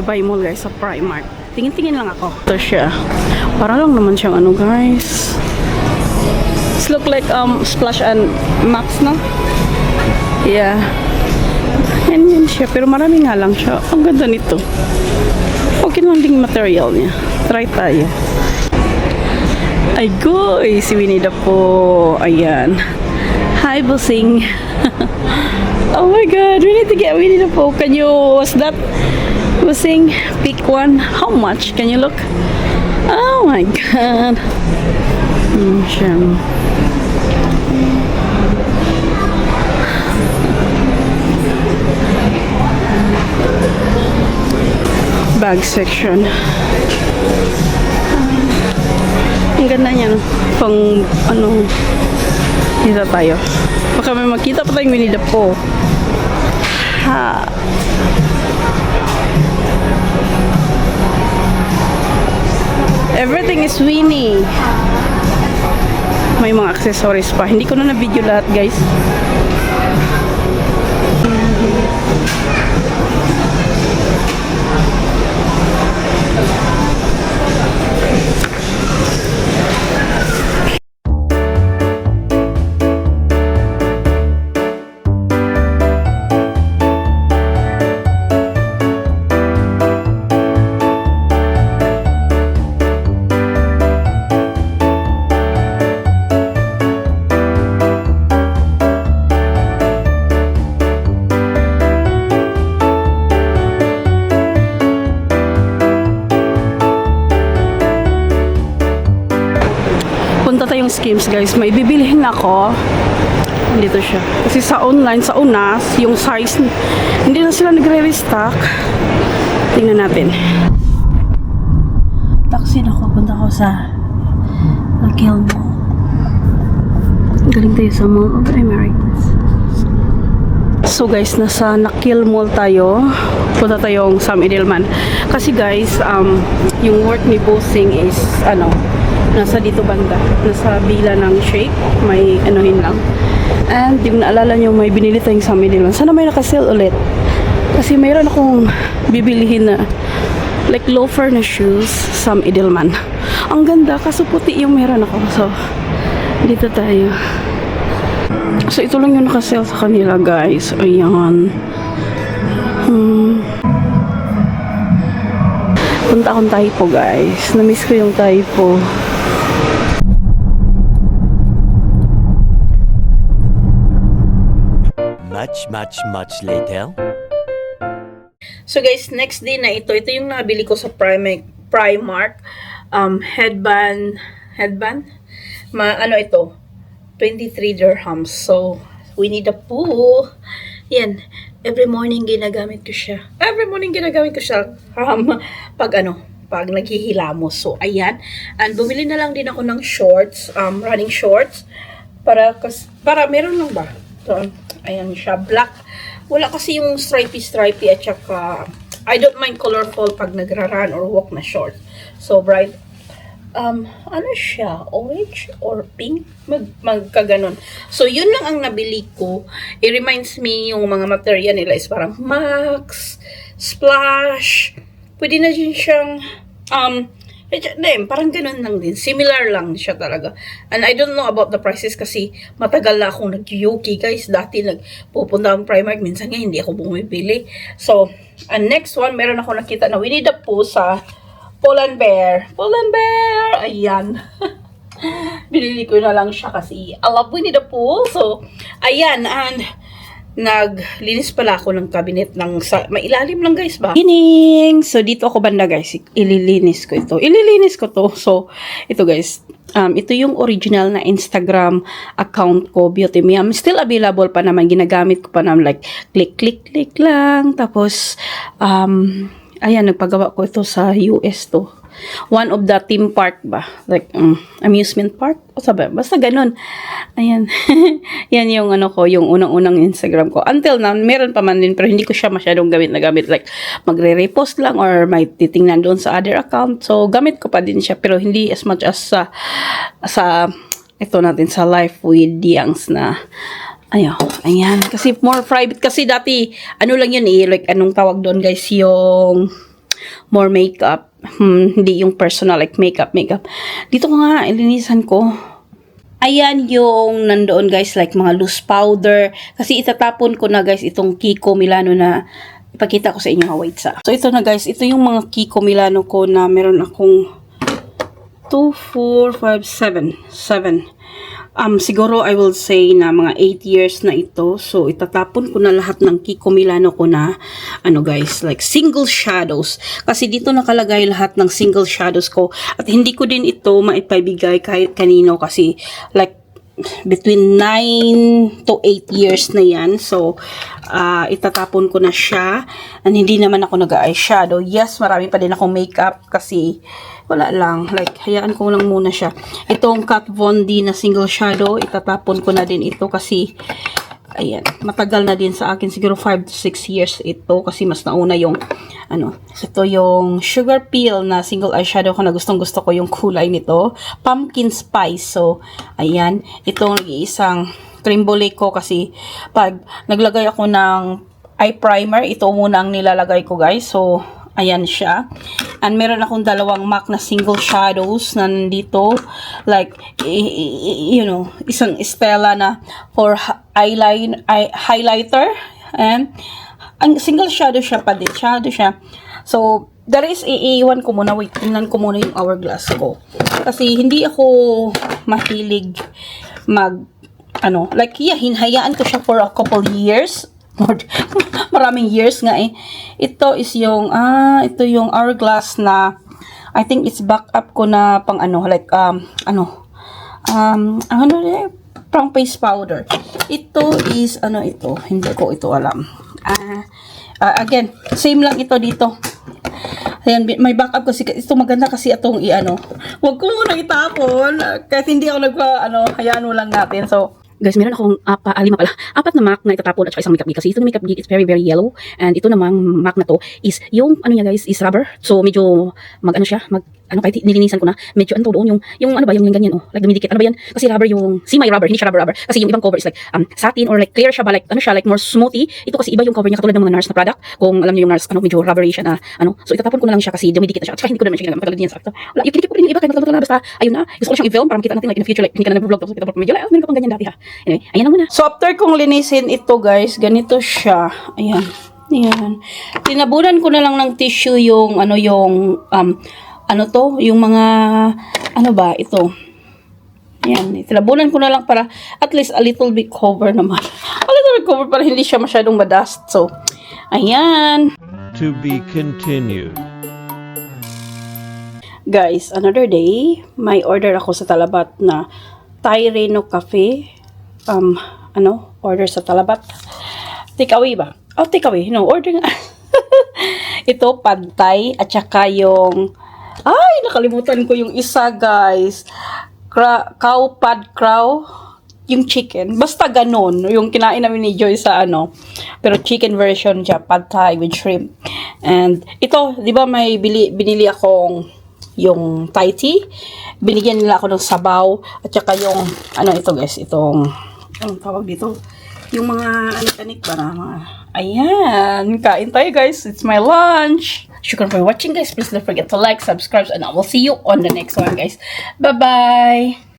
Dubai Mall guys, sa Primark. Tingin-tingin lang ako. Ito siya. Para lang naman siyang ano guys. This look like Splash and Max, no? Yeah. Yan siya. Pero marami nga lang siya. Ang ganda nito. Okay naman ding material niya. Try tayo. Ay guys, si Winnie the Pooh. Ayan. Hi, Busing. Oh my god, we need to get Winnie the Pooh. Can you, what's that? Busing, pick one. How much? Can you look? Oh my god. Siya. Bag section. Ang ganda niya, no? Pang, ano, dito tayo. Baka may makita pa tayong Winnie the Pooh. Ha. Everything is Winnie. May mga accessories pa. Hindi ko na na-video lahat, guys. Punta tayong schemes guys, may bibilihin ako. Dito siya kasi sa online, sa unas yung size hindi na sila nagre-restock. Tingnan natin. Taxi na ako, punta ko sa Nakil Mall. Galing tayo sa Mall of Americas. So guys, nasa Nakil Mall tayo. Punta tayong Sam Edelman kasi guys, yung work ni Bossing is ano, nasa dito banda, nasa bila ng shake, may anuhin lang. And yung naalala nyo, may binili tayong Sam Edelman. Sana may nakasale ulit. Kasi mayroon akong bibilihin na like loafer na shoes, Sam Edelman. Ang ganda, kaso puti yung meron ako. So, dito tayo. So, ito lang yung nakasale sa kanila guys. Ayan. Punta akong Taipo guys. Namiss ko yung Taipo. Much later. So guys, next day na ito yung nabili ko sa Primark. Headband. Ano ito? 23 dirhams. So, Winnie the Pooh. Yan. Every morning ginagamit ko siya. Pag naghihilamos. So, ayan. And bumili na lang din ako ng shorts, running shorts. Para meron lang ba? So, ayan siya, black. Wala kasi yung stripy at saka I don't mind colorful pag nagra-run or walk na short. So bright. Ano siya? Orange or pink? Magkaganon. So yun lang ang nabili ko. It reminds me yung mga material nila is parang Max, Splash. Pwede na din siyang parang ganun lang din. Similar lang siya talaga. And I don't know about the prices kasi matagal na akong nag-Yuki guys. Dati nagpupunta ang Primark. Minsan nga hindi ako bumibili. So, and next one, meron ako nakita na Winnie the Pooh sa Pull&Bear. Ayan. Binili ko na lang siya kasi I love Winnie the Pooh. So, ayan. And naglinis pala ako ng cabinet ng mailalim lang guys ba. Gining! So dito ako banda guys, ililinis ko to. So ito guys, ito yung original na Instagram account ko, Beauty Miam. Still available pa naman, ginagamit ko pa naman like click lang. Tapos ayan, nagpagawa ko ito sa US to. One of the theme park ba? Like, amusement park? O sabi, basta ganun. Ayan. Yan yung ano ko, yung unang-unang Instagram ko. Until now, meron pa man din, pero hindi ko siya masyadong gamit. Like, magre-repost lang or may titingnan doon sa other account. So, gamit ko pa din siya, pero hindi as much as sa ito natin, sa Life with Diangs na ayan. Kasi more private. Kasi dati, ano lang yun like, anong tawag doon guys, yung more makeup. Hindi yung personal like makeup. Dito ko nga, ilinisan ko. Ayan yung nandoon guys, like mga loose powder. Kasi itatapon ko na guys itong Kiko Milano na ipakita ko sa inyo. Wait sa. So ito na guys, ito yung mga Kiko Milano ko na meron akong 2, 4, 5, 7. Siguro I will say na mga 8 years na ito. So, itatapon ko na lahat ng Kiko Milano ko na, guys, like single shadows. Kasi dito nakalagay lahat ng single shadows ko. At hindi ko din ito maipabigay kahit kanino kasi like between 9 to 8 years na yan. So, itatapon ko na siya. And hindi naman ako nag-eyeshadow. Yes, marami pa din akong makeup kasi wala lang. Like, hayaan ko lang muna siya. Itong Kat Von D na single shadow, itatapon ko na din ito kasi ayan, matagal na din sa akin. Siguro 5 to 6 years ito kasi mas nauna yung ito yung Sugar Peel na single eyeshadow ko na gustong gusto ko yung kulay nito. Pumpkin Spice. So, ayan. Itong isang cream brulee ko kasi pag naglagay ako ng eye primer, ito muna ang nilalagay ko guys. So, ayan siya. And meron akong dalawang MAC na single shadows na nandito. Like, isang Stella na for highlighter. And, ang single shadow siya pa din. Shadow siya. So, there is, iiwan ko muna. Wait, tingnan ko muna yung hourglass ko. Kasi, hindi ako mahilig hinhayaan ko siya for a couple years. Maraming years nga eh. Ito is yung ito yung hourglass na I think it's backup ko na pang pang face powder. Ito is ito, hindi ko ito alam. Again, same lang ito dito. Ayan, may backup kasi ito maganda kasi itong wag ko muna itapon kasi hindi ako hayaan mo lang natin. So guys, meron akong apat na MAC na itatapon at saka isang makeup geek. Kasi ito makeup geek is very, very yellow. And ito namang MAC na to is yung, niya guys, is rubber. So, medyo, kahit nilinisan ko na, medyo, doon, yung ganyan, like, dumidikit. Ano ba yan? Kasi rubber yung, semi-rubber, hindi siya rubber. Kasi yung ibang cover is like, satin or like, clear siya ba, like, like, more smoothy. Ito kasi iba yung cover niya, katulad ng mga NARS na product. Kung alam niyo yung NARS, medyo rubbery siya na, So, itatapon ko na lang siya kasi dumidikit na siya. At saka hindi ko naman siya ginagamit. Katulad niya sa akin. Wala, yung kinikip ko rin yung iba, kahit matulog na, basta, ayun na. Gusto ko siyang i-film para makita natin, like, in the future, like, hindi ka na nag-vlog, tapos kita medyo, like, meron ka pang ganyan dati ha. Anyway, ayan na muna. So, after kong linisin ito, guys, ganito siya. Ayan. Ayan. Tinabunan ko na lang ng tissue yung, yung mga, ito. Ayan. Tinabunan ko na lang para at least a little bit cover naman. A little bit cover para hindi siya masyadong madust. So, ayan. To be continued. Guys, another day, may order ako sa Talabat na Thai Reno Cafe. Order sa Talabat. Take away ba? Oh, take away. No, order nga. Ito, pad thai at saka yung nakalimutan ko yung isa, guys. Cow pad crow. Yung chicken. Basta ganun. Yung kinain namin ni Joy sa Pero chicken version siya. Pad thai with shrimp. And ito, di ba may binili akong yung Thai tea. Binigyan nila ako ng sabaw. At saka yung, ito guys, itong, anong tawag dito? Yung mga anik-anik para mga, ayan, kain tayo guys. It's my lunch. Shukran for watching guys. Please don't forget to like, subscribe, and I will see you on the next one guys. Bye-bye!